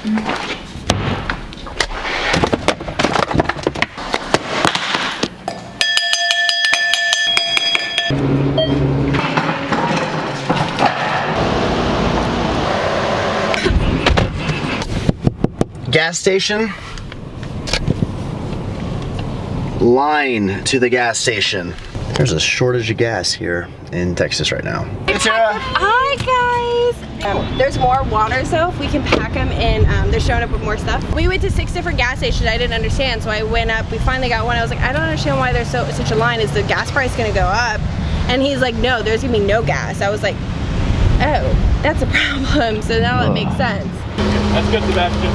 Gas station. Line to the gas station. There's a shortage of gas here in Texas right now. Hey, Sarah. Hi guys. There's more waters though. If we can pack them in, they're showing up with more stuff. We went to 6 different gas stations. I didn't understand, so I went up. We finally got one. I was like, I don't understand why there's such a line. Is the gas price gonna go up? And he's like, no, there's gonna be no gas. I was like, oh, that's a problem. So now it makes sense. That's good, Sebastian.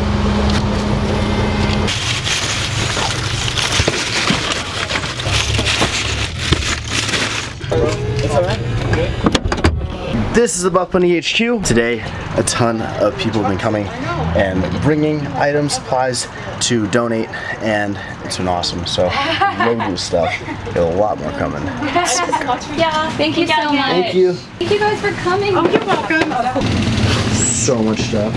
It's alright. This is the Buck Bunny HQ. Today, a ton of people have been coming and bringing items, supplies to donate, and it's been awesome. So, load of stuff. Got a lot more coming. Yeah, thank you so much. Thank you. Thank you guys for coming. Oh, you're welcome. So much stuff.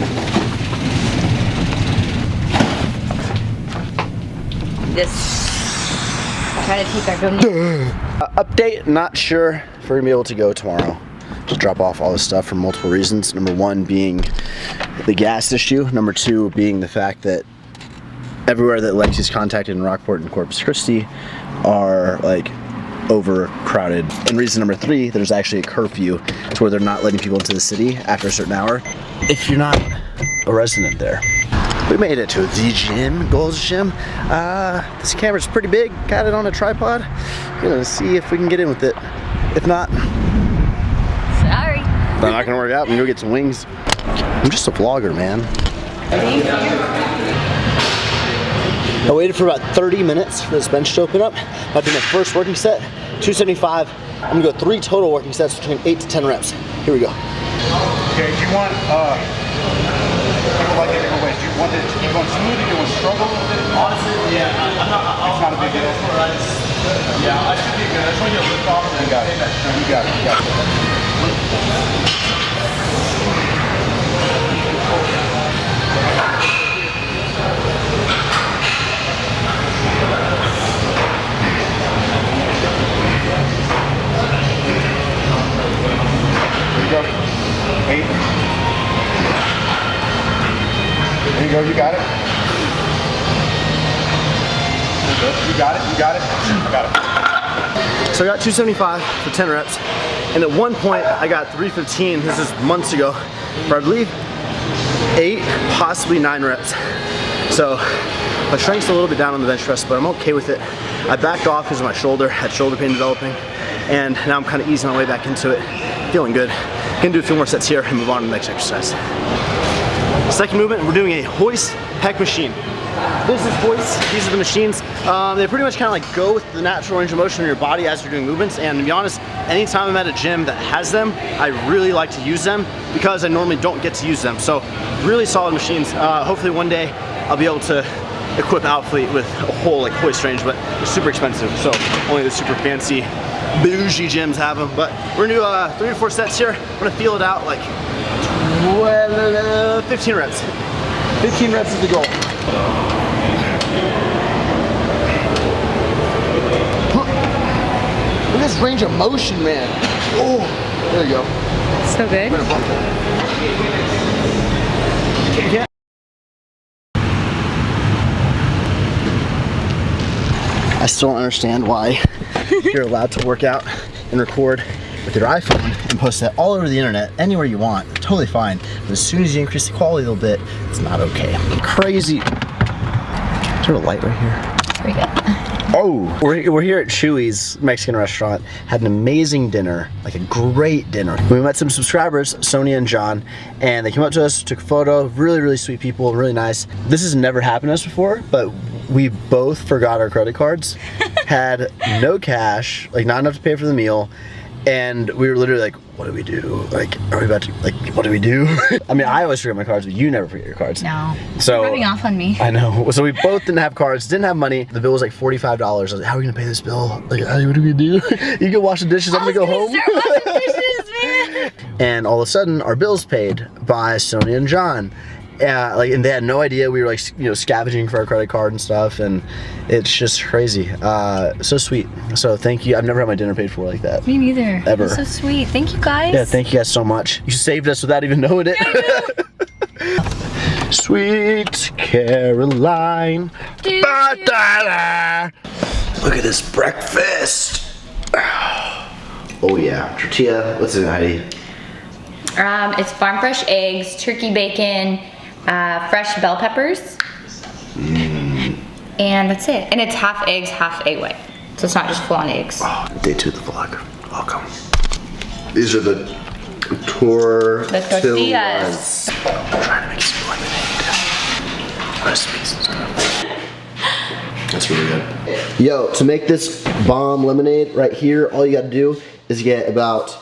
Try to take our good Update, not sure if we're gonna be able to go tomorrow. Just drop off all this stuff for multiple reasons. Number one being the gas issue. Number two being the fact that everywhere that Lexi's contacted in Rockport and Corpus Christi are like overcrowded. And reason number three, there's actually a curfew to where they're not letting people into the city after a certain hour if you're not a resident there. We made it to the gym, Gold's Gym. This camera's pretty big, got it on a tripod. Gonna see if we can get in with it. If not, sorry. It's not gonna work out. I'm gonna go get some wings. I'm just a vlogger, man. I waited for about 30 minutes for this bench to open up. I've done my first working set, 275. I'm gonna go 3 total working sets between 8 to 10 reps. Here we go. Okay, do you want, people like it different ways. Do you want it to keep on smooth? Do you want to struggle a little bit? Honestly, yeah, it's not a big deal. Yeah, I should be good. I just want you to lift off and then got it. You got it. You got it. There you go. 8. There you go, you got it. You got it, you got it. I got it. So I got 275 for 10 reps. And at one point I got 315, this is months ago, for I believe 8, possibly 9 reps. So my strength's a little bit down on the bench press, but I'm okay with it. I backed off because of my shoulder, had shoulder pain developing, and now I'm kind of easing my way back into it. Feeling good. Gonna do a few more sets here and move on to the next exercise. Second movement, we're doing a hoist pec machine. This is hoist, these are the machines. They pretty much kind of like go with the natural range of motion in your body as you're doing movements, and to be honest, anytime I'm at a gym that has them, I really like to use them because I normally don't get to use them. So really solid machines. Hopefully one day I'll be able to equip Alphalete with a whole like hoist range, but they're super expensive, so only the super fancy bougie gyms have them. But we're gonna do 3 to 4 sets here. I'm gonna feel it out like 15 reps. 15 reps is the goal. Look at this range of motion, man. Oh, there you go. So good. Yeah. I still don't understand why you're allowed to work out and record with your iPhone and post that all over the internet, anywhere you want. Totally fine. But as soon as you increase the quality a little bit, it's not okay. Crazy. Is there a light right here? Very good. Oh, we're here at Chewy's Mexican restaurant. Had an amazing dinner, like a great dinner. We met some subscribers, Sonia and John, and they came up to us, took a photo. Really, really sweet people, really nice. This has never happened to us before, but we both forgot our credit cards, had no cash, like not enough to pay for the meal, and we were literally like, what do we do? Like, are we about to, like, what do we do? I mean, I always forget my cards, but you never forget your cards. No. So, you're rubbing off on me. I know. So we both didn't have cards, didn't have money. The bill was like $45. I was like, how are we gonna pay this bill? Like, what do we do? You can wash the dishes, I'm gonna go home. Start washing dishes, man. And all of a sudden, our bill's paid by Sonia and John. Yeah, like, and they had no idea we were like, you know, scavenging for our credit card and stuff, and it's just crazy. So sweet. So thank you. I've never had my dinner paid for like that. Me neither. Ever. That's so sweet. Thank you guys. Yeah, thank you guys so much. You saved us without even knowing it. Sweet Caroline. Ba-da-da. Look at this breakfast. Oh yeah, tortilla. What's in it, Heidi? It's farm fresh eggs, turkey bacon, fresh bell peppers, and that's it. And it's half eggs, half egg white. So it's not just full on eggs. Oh, day 2 of the vlog. Welcome. These are the tortillas. I'm trying to make some lemonade. Recipes and stuff. That's really good. Yo, to make this bomb lemonade right here, all you gotta do is get about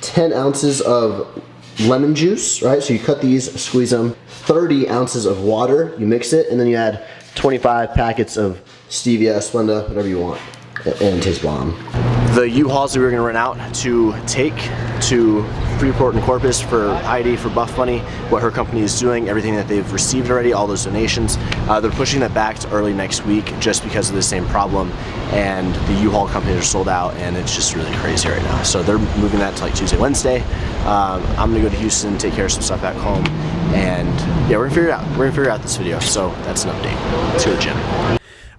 10 ounces of lemon juice, right? So you cut these, squeeze them, 30 ounces of water, you mix it, and then you add 25 packets of stevia, Splenda, whatever you want, and it tastes bomb. The U-Hauls that we were gonna rent out to take to Freeport and Corpus for Heidi, for Buff Bunny, what her company is doing, everything that they've received already, all those donations. They're pushing that back to early next week just because of the same problem, and the U-Haul companies are sold out, and it's just really crazy right now. So they're moving that to like Tuesday, Wednesday. I'm gonna go to Houston, take care of some stuff back home, and yeah, we're gonna figure it out. We're gonna figure out this video, so that's an update. Let's go to the gym.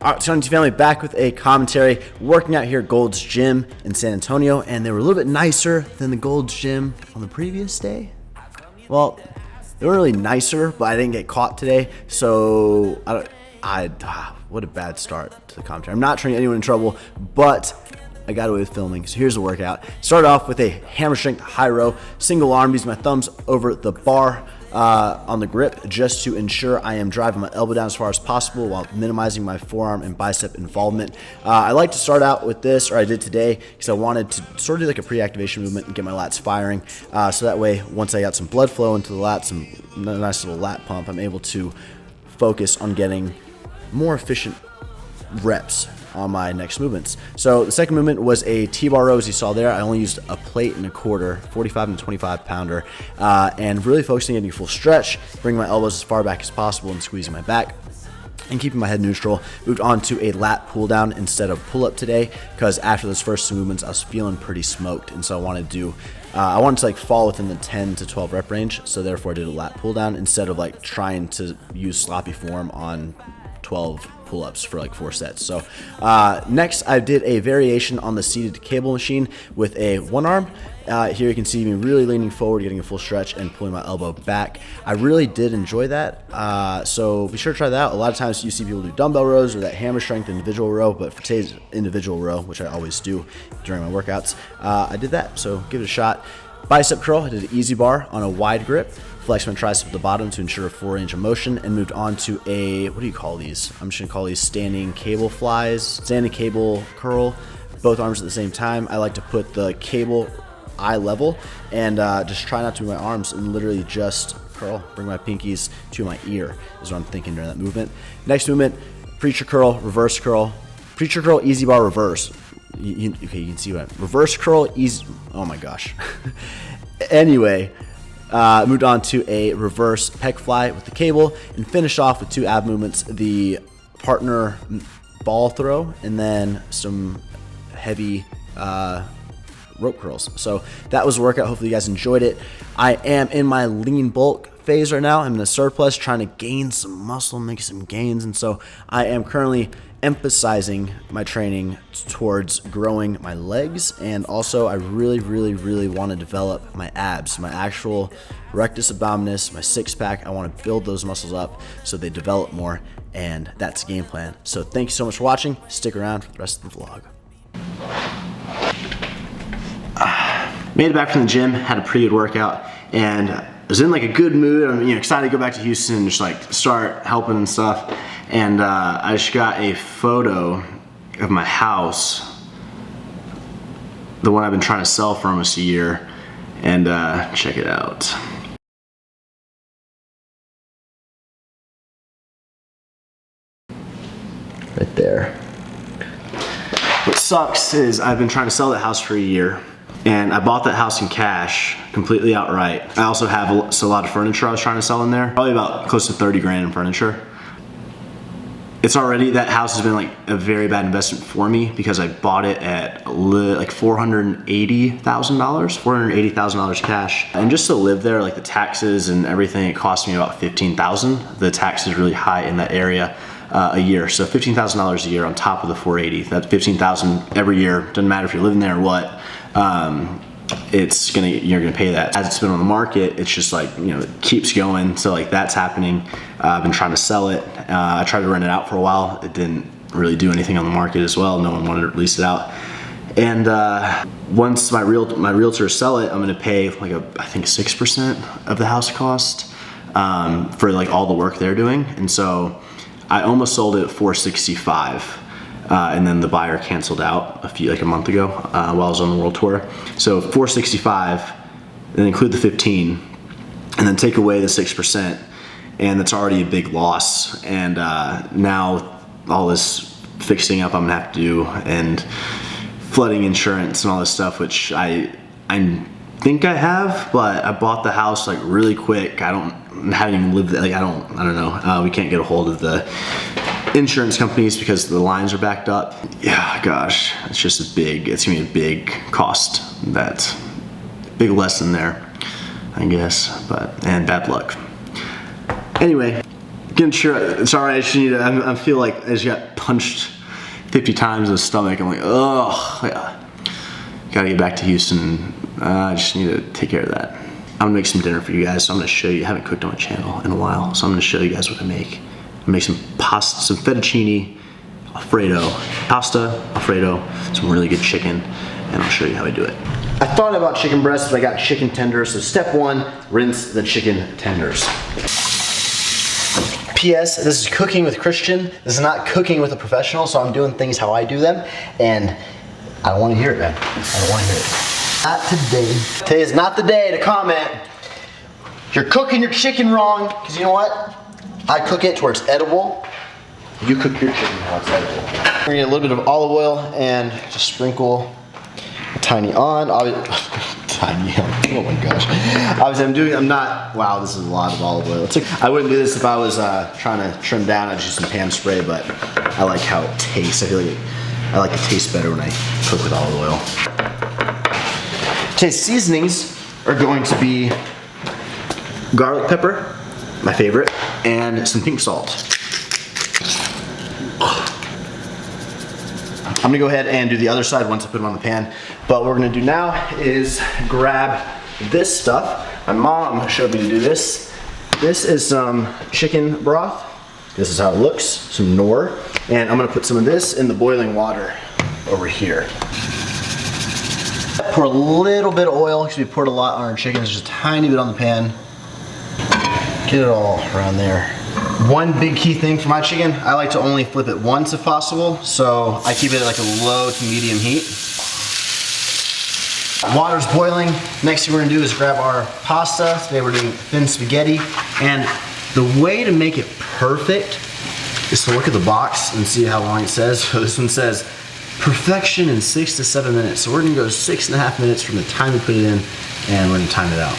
All right, Tony family, back with a commentary. Working out here at Gold's Gym in San Antonio, and they were a little bit nicer than the Gold's Gym on the previous day. Well, they were really nicer, but I didn't get caught today, so what a bad start to the commentary. I'm not trying to get anyone in trouble, but I got away with filming. So here's the workout. Start off with a hammer strength high row, single arm, using my thumbs over the bar on the grip, just to ensure I am driving my elbow down as far as possible while minimizing my forearm and bicep involvement. I like to start out with this, or I did today, because I wanted to sort of do like a pre-activation movement and get my lats firing. So that way, once I got some blood flow into the lats, some nice little lat pump, I'm able to focus on getting more efficient reps on my next movements. So the second movement was a T-bar row, as you saw there. I only used a plate and a quarter, 45 and 25 pounder, and really focusing on getting a full stretch, bringing my elbows as far back as possible and squeezing my back and keeping my head neutral. Moved on to a lat pull down instead of pull up today, because after those first two movements I was feeling pretty smoked, and so I wanted to like fall within the 10 to 12 rep range, so therefore I did a lat pull down instead of like trying to use sloppy form on 12 pull-ups for like 4 sets. So next I did a variation on the seated cable machine with a one arm. Here you can see me really leaning forward, getting a full stretch and pulling my elbow back. I really did enjoy that, so be sure to try that out. A lot of times you see people do dumbbell rows or that hammer strength individual row, but for today's individual row, which I always do during my workouts, I did that, so give it a shot. Bicep curl, I did an easy bar on a wide grip, flexed my tricep at the bottom to ensure a full range of motion, and moved on to a, what do you call these? I'm just gonna call these standing cable flies, standing cable curl, both arms at the same time. I like to put the cable eye level and just try not to move my arms and literally just curl, bring my pinkies to my ear is what I'm thinking during that movement. Next movement, preacher curl, reverse curl, preacher curl, easy bar, reverse. Okay, you can see what reverse curl, easy, oh my gosh. Anyway, moved on to a reverse pec fly with the cable and finished off with 2 ab movements, the partner ball throw and then some heavy rope curls. So that was a workout. Hopefully you guys enjoyed it. I am in my lean bulk phase right now. I'm in a surplus, trying to gain some muscle, make some gains, and so I am currently emphasizing my training towards growing my legs, and also I really want to develop my abs, my actual rectus abdominis, my six-pack. I want to build those muscles up so they develop more, and that's the game plan. So thank you so much for watching. Stick around for the rest of the vlog. Made it back from the gym, had a pretty good workout, and I was in like a good mood. I'm excited to go back to Houston and just like start helping and stuff. And I just got a photo of my house, the one I've been trying to sell for almost a year, and check it out. Right there. What sucks is I've been trying to sell that house for a year, And I bought that house in cash, completely outright. I also have a lot of furniture I was trying to sell in there. Probably about close to 30 grand in furniture. It's already, that house has been like a very bad investment for me because I bought it at like $480,000, $480,000 cash. And just to live there, like the taxes and everything, it cost me about $15,000. The tax is really high in that area a year. So $15,000 a year on top of the 480. That's $15,000 every year. Doesn't matter if you're living there or what. You're gonna pay that. As it's been on the market, it's just like, you know, it keeps going. So like that's happening. I've been trying to sell it. I tried to rent it out for a while. It didn't really do anything on the market as well. No one wanted to release it out. And once my realtors sell it, I'm gonna pay like I think 6% of the house cost for like all the work they're doing. And so I almost sold it at $465. And then the buyer canceled out like a month ago while I was on the world tour. So $465, then include the 15, and then take away the 6%, and that's already a big loss. And now all this fixing up I'm gonna have to do, and flooding insurance and all this stuff, which I think I have, but I bought the house like really quick. I haven't even lived there. Like I don't know. We can't get a hold of the insurance companies because the lines are backed up. Yeah, gosh, it's gonna be a big cost. That's a big lesson there, I guess, and bad luck. Anyway, getting sure, sorry, I feel like I just got punched 50 times in the stomach. I'm like, oh, yeah. Gotta get back to Houston. I just need to take care of that. I'm gonna make some dinner for you guys, so I'm gonna show you. I haven't cooked on my channel in a while, so I'm gonna show you guys what I make. Make some pasta, some fettuccine Alfredo, pasta Alfredo, some really good chicken, and I'll show you how I do it. I thought about chicken breasts, but I got chicken tenders. So step one, rinse the chicken tenders. P.S. This is cooking with Christian. This is not cooking with a professional, so I'm doing things how I do them, and I don't want to hear it, man. I don't want to hear it. Not today. Today is not the day to comment. You're cooking your chicken wrong, because you know what? I cook it to where it's edible. You cook your chicken how it's edible. We're gonna get a little bit of olive oil and just sprinkle a tiny on. Tiny on. Oh my gosh. Obviously wow, this is a lot of olive oil. I wouldn't do this if I was trying to trim down. I'd just use some pan spray, but I like how it tastes. I feel like I like the taste better when I cook with olive oil. Okay, seasonings are going to be garlic pepper, my favorite, and some pink salt. I'm gonna go ahead and do the other side once I put them on the pan. But what we're gonna do now is grab this stuff. My mom showed me to do this. This is some chicken broth. This is how it looks, some Knorr. And I'm gonna put some of this in the boiling water over here. Pour a little bit of oil, because we poured a lot on our chicken. There's just a tiny bit on the pan. Get it all around there. One big key thing for my chicken, I like to only flip it once if possible, so I keep it at like a low to medium heat. Water's boiling. Next thing we're gonna do is grab our pasta. Today we're doing thin spaghetti, and the way to make it perfect is to look at the box and see how long it says. So this one says perfection in 6 to 7 minutes. So we're gonna go 6.5 minutes from the time we put it in, and we're gonna time it out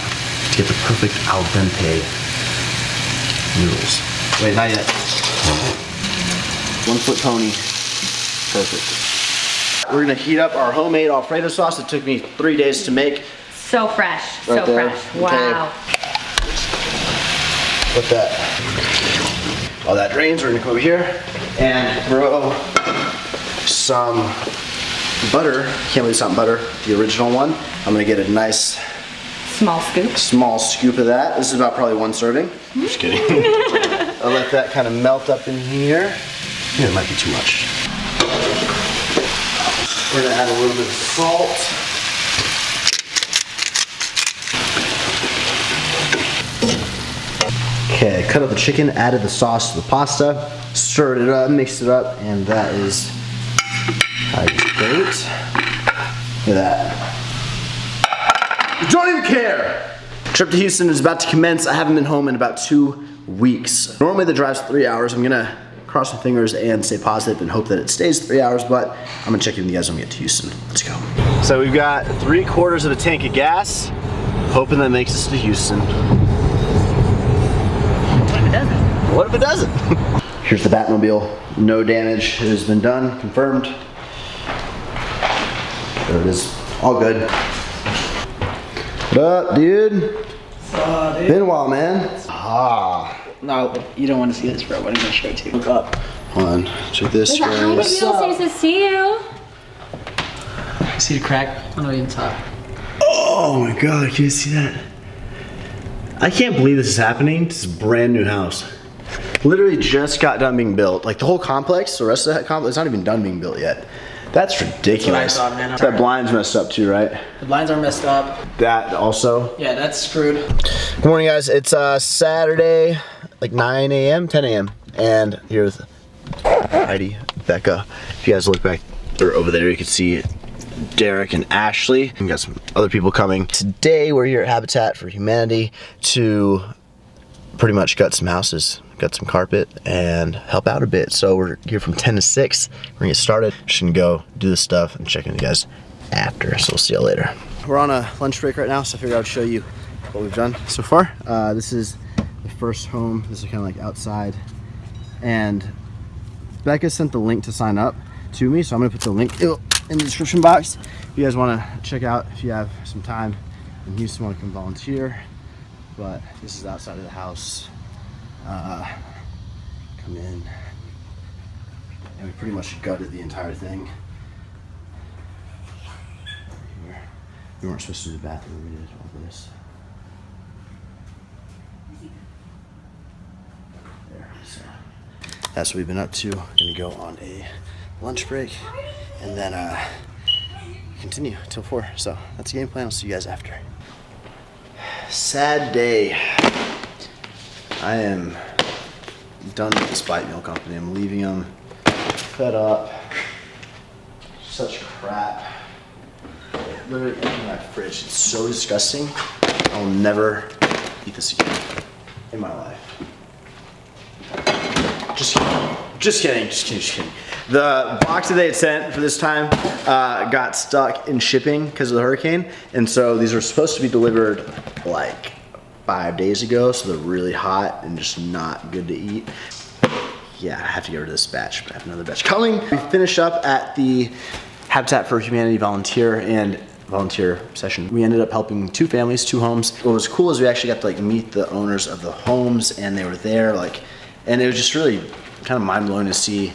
to get the perfect al dente noodles. Wait, not yet. 1 foot pony. Perfect. We're gonna heat up our homemade Alfredo sauce. It took me 3 days to make. So fresh, Right so there. fresh. Wow. Put that. All that drains, we're gonna come over here and throw some butter. Can't believe it's not butter, the original one. I'm gonna get a nice Small scoop of that. This is about probably 1 serving. Just kidding. I'll let that kind of melt up in here. Yeah, it might be too much. We're gonna add a little bit of salt. Okay, cut up the chicken, added the sauce to the pasta, stirred it up, mixed it up, and that is great. Look at that. Don't even care! Trip to Houston is about to commence. I haven't been home in about 2 weeks. Normally the drive's 3 hours. I'm gonna cross my fingers and stay positive and hope that it stays 3 hours, but I'm gonna check in with you guys when we get to Houston. Let's go. So we've got 3/4 of a tank of gas, hoping that makes us to Houston. What if it doesn't? What if it doesn't? Here's the Batmobile. No damage has been done, confirmed. There it is, all good. What up, dude? Dude. Been a while, man. Ah. No, you don't want to see this, bro. What am I gonna show it to you? Look up. Hold on, check this. Hi, people. Nice to see you. See the crack on the inside. Oh my god, can you see that? I can't believe this is happening. This is a brand new house. Literally just got done being built. Like the whole complex, the rest of that complex, it's not even done being built yet. That's ridiculous. That's what I thought, man. That blind's messed up too, right? The blinds are messed up. That also? Yeah, that's screwed. Good morning, guys. It's Saturday, like 9 a.m., 10 a.m. And here's Heidi, Becca. If you guys look back or over there, you can see Derek and Ashley. We got some other people coming. Today, we're here at Habitat for Humanity to pretty much gut some houses, gut some carpet, and help out a bit. So we're here from 10 to 6. We're gonna get started. Just gonna go do this stuff and check in with you guys after. So we'll see you later. We're on a lunch break right now, so I figured I'd show you what we've done so far. This is the first home. This is kind of like outside. And Becca sent the link to sign up to me, so I'm gonna put the link in the description box. If you guys wanna check out, if you have some time in Houston, wanna come volunteer. But this is outside of the house. Come in. And we pretty much gutted the entire thing. We weren't supposed to do the bathroom, we did all this. There, so that's what we've been up to. Gonna go on a lunch break and then continue till 4. So that's the game plan. I'll see you guys after. Sad day. I am done with this bite meal company. I'm leaving them. Fed up. Such crap. Literally empty my fridge. It's so disgusting. I'll never eat this again in my life. Just kidding. Just kidding. Just kidding. Just kidding. The box that they had sent for this time got stuck in shipping because of the hurricane, and so these were supposed to be delivered like 5 days ago, so they're really hot and just not good to eat. Yeah, I have to get rid of this batch, but I have another batch coming. We finished up at the Habitat for Humanity volunteer session. We ended up helping 2 families, 2 homes. What was cool is we actually got to like meet the owners of the homes, and they were there, like, and it was just really kind of mind blowing to see.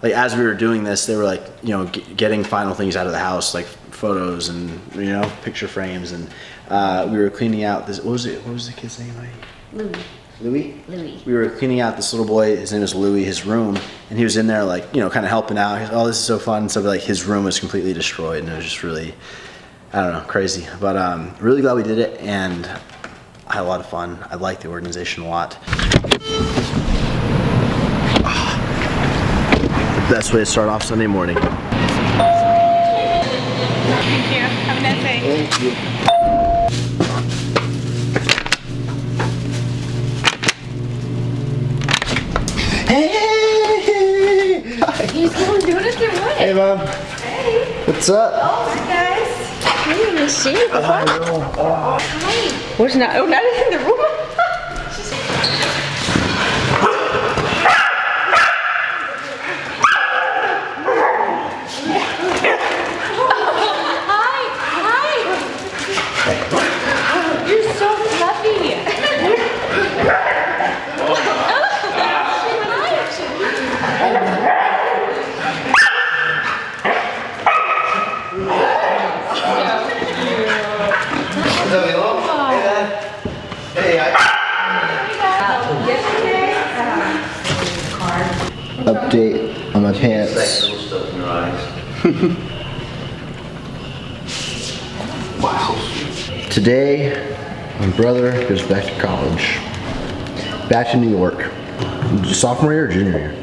Like as we were doing this, they were like, you know, getting final things out of the house, like photos and, you know, picture frames, and we were cleaning out this. What was the kid's name? Louis. We were cleaning out this little boy. His name was Louis. His room, and he was in there, like, you know, kind of helping out. He's, oh, this is so fun. So like his room was completely destroyed, and it was just really, I don't know, crazy. But really glad we did it, and I had a lot of fun. I like the organization a lot. Best way to start off Sunday morning. Thank you. Have a nice day. Thank you. Hey! You still doing it through what? Hey, Mom. Hey. What's up? Oh, hi guys. Hey, Miss Shane. I know. Oh. Hi. Where's not? Oh, not in the room. Update on my pants. Wow. Today, my brother goes back to college. Back to New York. Sophomore year or junior year?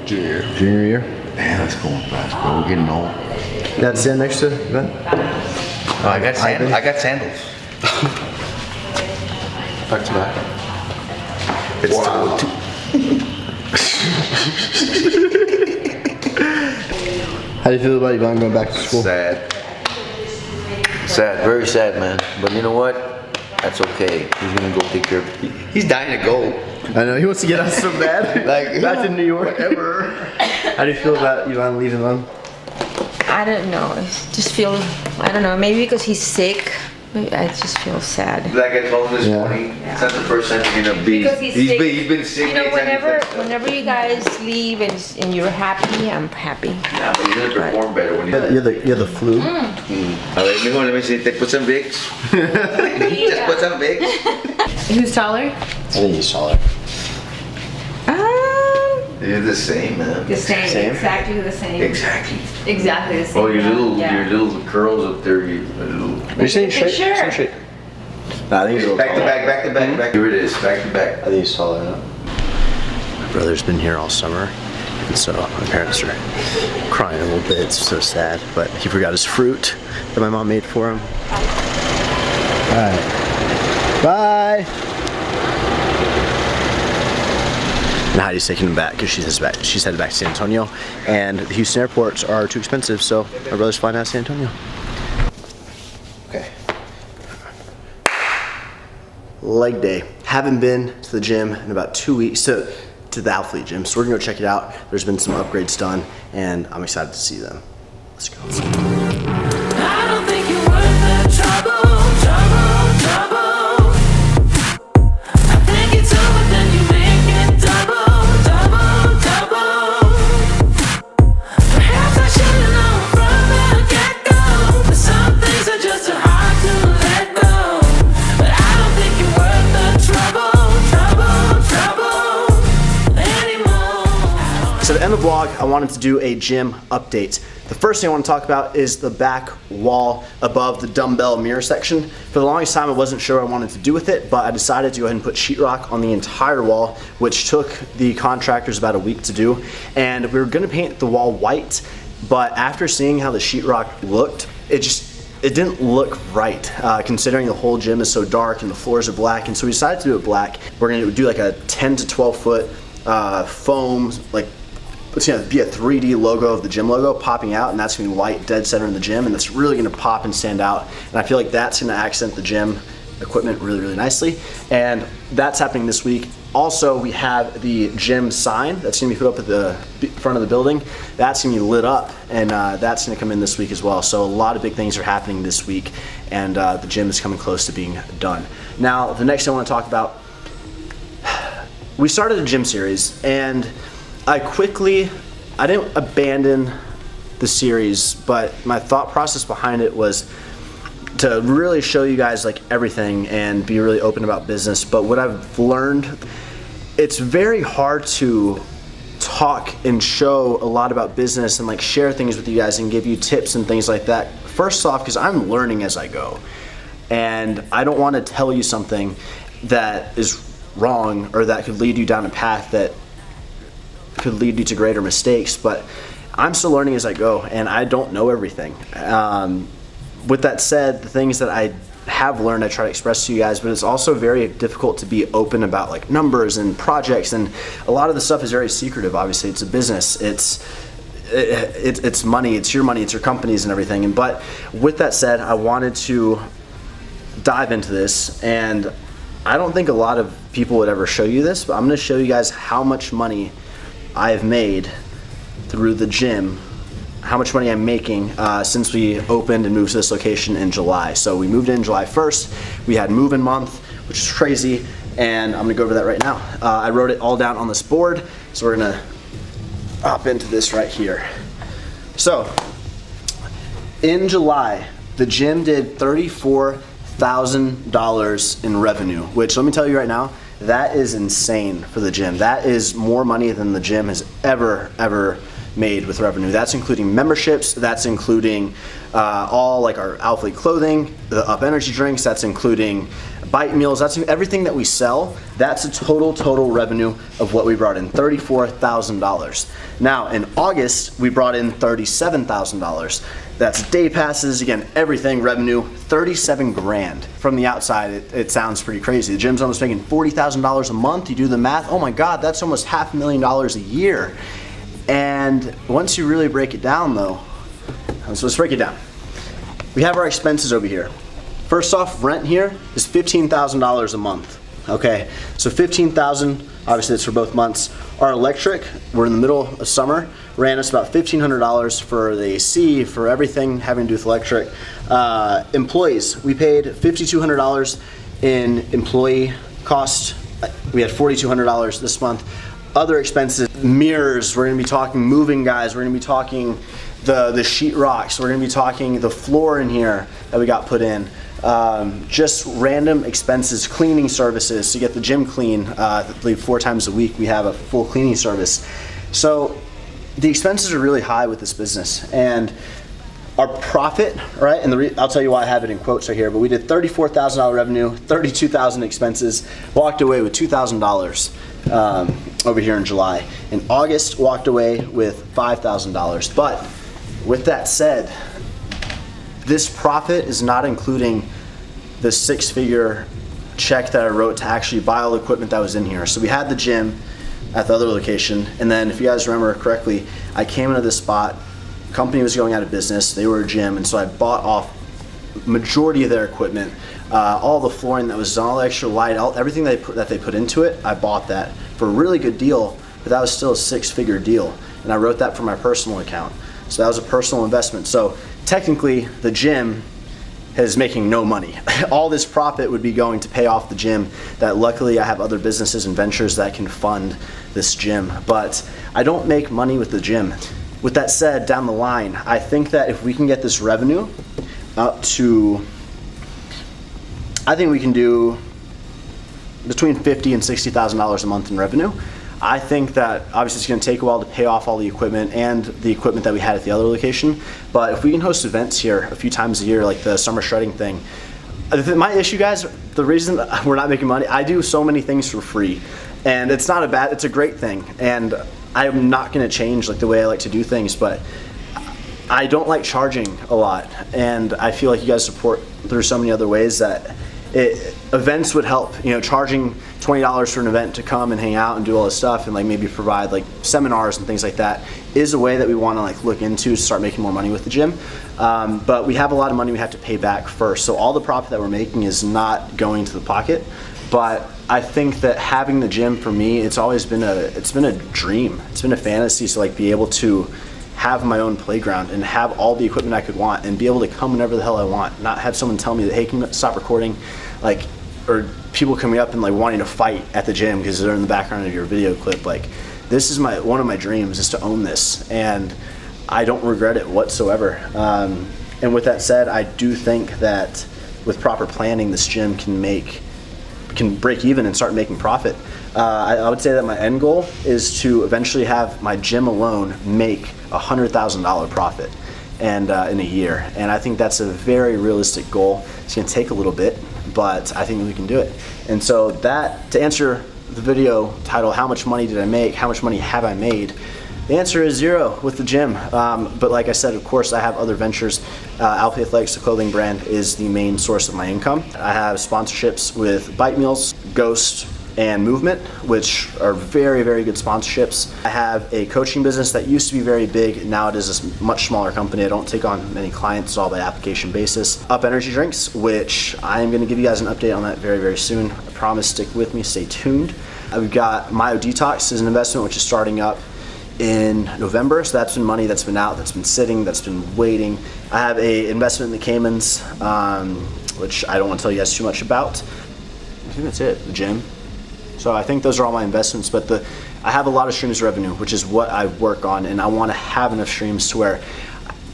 Junior year? Man, that's going fast, bro. We're getting old. That's in next to Ben? I got sandals. Back to back. It's wow. How do you feel about Yvonne going back to school? Sad. Sad, very sad, man. But you know what? That's okay. He's gonna go take care of. He's dying to go. I know, he wants to get us so bad. Like, back to New York. Whatever. How do you feel about Yvonne leaving them? I don't know. I just feel, I don't know, maybe because he's sick. I just feel sad. Like I told him this morning, it's not the first time you're gonna be. Because he's sick. He's been sick. You know, many times. whenever you guys leave and you're happy, I'm happy. Yeah, but he's gonna perform better when he's. You have the flu? A ver, mejor let me see. Te put some Vicks. Just put some Vicks. Who's taller? I think he's taller. You're the same, man. The same. Exactly the same. Exactly. Exactly the same. Oh, your yeah. little curls up there. Your little. Are you saying straight? Sure. Saying straight. Nah, I think he's a little Back to taller. back, back to back, back. Here it is, back to back. I think he's taller now. My brother's been here all summer, and so my parents are crying a little bit. It's so sad, but he forgot his fruit that my mom made for him. All right. Bye. And Heidi's taking him back because she's headed back to San Antonio, and the Houston airports are too expensive, so my brother's flying out of San Antonio. Okay. Leg day. Haven't been to the gym in about 2 weeks, to the Alphalete gym, so we're gonna go check it out. There's been some upgrades done, and I'm excited to see them. Let's go. I don't think you're worth the trouble, trouble, trouble. I think it's over, then you make it double, double, double. Perhaps I should've known from the get-go, but some things are just too hard to let go. But I don't think you're worth the trouble, trouble, trouble anymore. So to end the vlog, I wanted to do a gym update. The first thing I want to talk about is the back wall above the dumbbell mirror section. For the longest time, I wasn't sure what I wanted to do with it, but I decided to go ahead and put sheetrock on the entire wall, which took the contractors about a week to do. And we were gonna paint the wall white, but after seeing how the sheetrock looked, it didn't look right, considering the whole gym is so dark and the floors are black, and so we decided to do it black. We're gonna do like a 10 to 12 foot foam, like, it's gonna be a 3D logo of the gym logo popping out, and that's gonna be white, dead center in the gym, and that's really gonna pop and stand out. And I feel like that's gonna accent the gym equipment really, really nicely. And that's happening this week. Also, we have the gym sign that's gonna be put up at the front of the building. That's gonna be lit up, and that's gonna come in this week as well. So a lot of big things are happening this week, and the gym is coming close to being done. Now, the next thing I wanna talk about, we started a gym series, and I didn't abandon the series, but my thought process behind it was to really show you guys like everything and be really open about business. But what I've learned, it's very hard to talk and show a lot about business and like share things with you guys and give you tips and things like that. First off, because I'm learning as I go, and I don't want to tell you something that is wrong or that could lead you down a path that could lead you to greater mistakes, but I'm still learning as I go, and I don't know everything. With that said, the things that I have learned, I try to express to you guys, but it's also very difficult to be open about like numbers and projects, and a lot of the stuff is very secretive. Obviously, it's a business. It's money. It's your money. It's your companies and everything. And but with that said, I wanted to dive into this, and I don't think a lot of people would ever show you this, but I'm going to show you guys how much money I've made through the gym, how much money I'm making since we opened and moved to this location in July. So we moved in July 1st. We had move-in month, which is crazy, and I'm gonna go over that right now. I wrote it all down on this board, so we're gonna hop into this right here. So in July, the gym did $34,000 in revenue, which let me tell you right now, that is insane for the gym. That is more money than the gym has ever made with revenue. That's including memberships, that's including all like our Alphalete clothing, the Up Energy drinks, that's including bite meals, that's everything that we sell. That's a total revenue of what we brought in, $34,000. Now in August, we brought in $37,000. That's day passes, again, everything, revenue, 37 grand. From the outside, it sounds pretty crazy. The gym's almost making $40,000 a month. You do the math, oh my God, that's almost $500,000 a year. And once you really break it down though, so let's break it down. We have our expenses over here. First off, rent here is $15,000 a month. Okay, so $15,000, obviously it's for both months. Our electric, we're in the middle of summer, ran us about $1,500 for the AC, for everything having to do with electric. Employees, we paid $5,200 in employee cost. We had $4,200 this month. Other expenses, mirrors, we're gonna be talking moving guys, we're gonna be talking the sheet rocks, we're gonna be talking the floor in here that we got put in. Just random expenses, cleaning services to get the gym clean. I believe 4 times a week we have a full cleaning service. So the expenses are really high with this business, and our profit, right? And I'll tell you why I have it in quotes right here. But we did $34,000 revenue, $32,000 expenses, walked away with $2,000 over here in July. In August, walked away with $5,000. But with that said, this profit is not including the 6-figure check that I wrote to actually buy all the equipment that was in here. So we had the gym at the other location, and then if you guys remember correctly, I came into this spot, company was going out of business, they were a gym, and so I bought off majority of their equipment, all the flooring that was done, all the extra light, everything that they put into it, I bought that for a really good deal, but that was still a 6-figure deal, and I wrote that from my personal account. So that was a personal investment. So technically, the gym is making no money. All this profit would be going to pay off the gym. That luckily I have other businesses and ventures that can fund this gym, but I don't make money with the gym. With that said, down the line, I think that if we can get this revenue up to, I think we can do between $50,000 and $60,000 a month in revenue. I think that obviously it's going to take a while to pay off all the equipment and the equipment that we had at the other location, but if we can host events here a few times a year, like the summer shredding thing. My issue, guys, the reason we're not making money, I do so many things for free, and it's not it's a great thing, and I'm not going to change like the way I like to do things, but I don't like charging a lot, and I feel like you guys support through so many other ways that events would help. You know, charging $20 for an event to come and hang out and do all this stuff, and like maybe provide like seminars and things like that, is a way that we want to like look into to start making more money with the gym. But we have a lot of money we have to pay back first, so all the profit that we're making is not going to the pocket. But I think that having the gym, for me, it's always been a dream. It's been a fantasy to like be able to have my own playground and have all the equipment I could want and be able to come whenever the hell I want, not have someone tell me that, hey, can you stop recording, like, or people coming up and like wanting to fight at the gym because they're in the background of your video clip. Like, this is one of my dreams, is to own this, and I don't regret it whatsoever. And with that said, I do think that with proper planning, this gym can break even and start making profit. I would say that my end goal is to eventually have my gym alone make $100,000 profit and in a year, and I think that's a very realistic goal. It's going to take a little bit, but I think we can do it. And so that, to answer the video title, how much money did I make, how much money have I made, the answer is 0 with the gym. But like I said, of course, I have other ventures. Alphalete Athletics, the clothing brand, is the main source of my income. I have sponsorships with Bite Meals, Ghost, and Movement, which are very, very good sponsorships. I have a coaching business that used to be very big. Now it is a much smaller company. I don't take on many clients. It's all by application basis. Up Energy Drinks, which I am going to give you guys an update on that very, very soon. I promise, stick with me, stay tuned. We've got Myo Detox is an investment which is starting up in November, so that's been money that's been out, that's been sitting, that's been waiting. I have a investment in the Caymans, which I don't want to tell you guys too much about. I think that's it, the gym. So I think those are all my investments, but I have a lot of streams of revenue, which is what I work on, and I want to have enough streams to where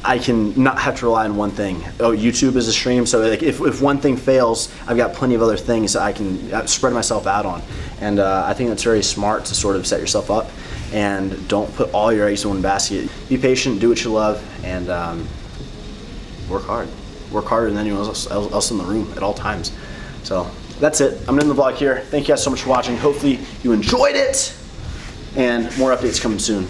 I can not have to rely on one thing. Oh, YouTube is a stream, so like if one thing fails, I've got plenty of other things that I can spread myself out on. And I think that's very smart to sort of set yourself up and don't put all your eggs in one basket. Be patient, do what you love, and work hard. Work harder than anyone else in the room at all times. So that's it. I'm gonna end the vlog here. Thank you guys so much for watching. Hopefully you enjoyed it, and more updates coming soon.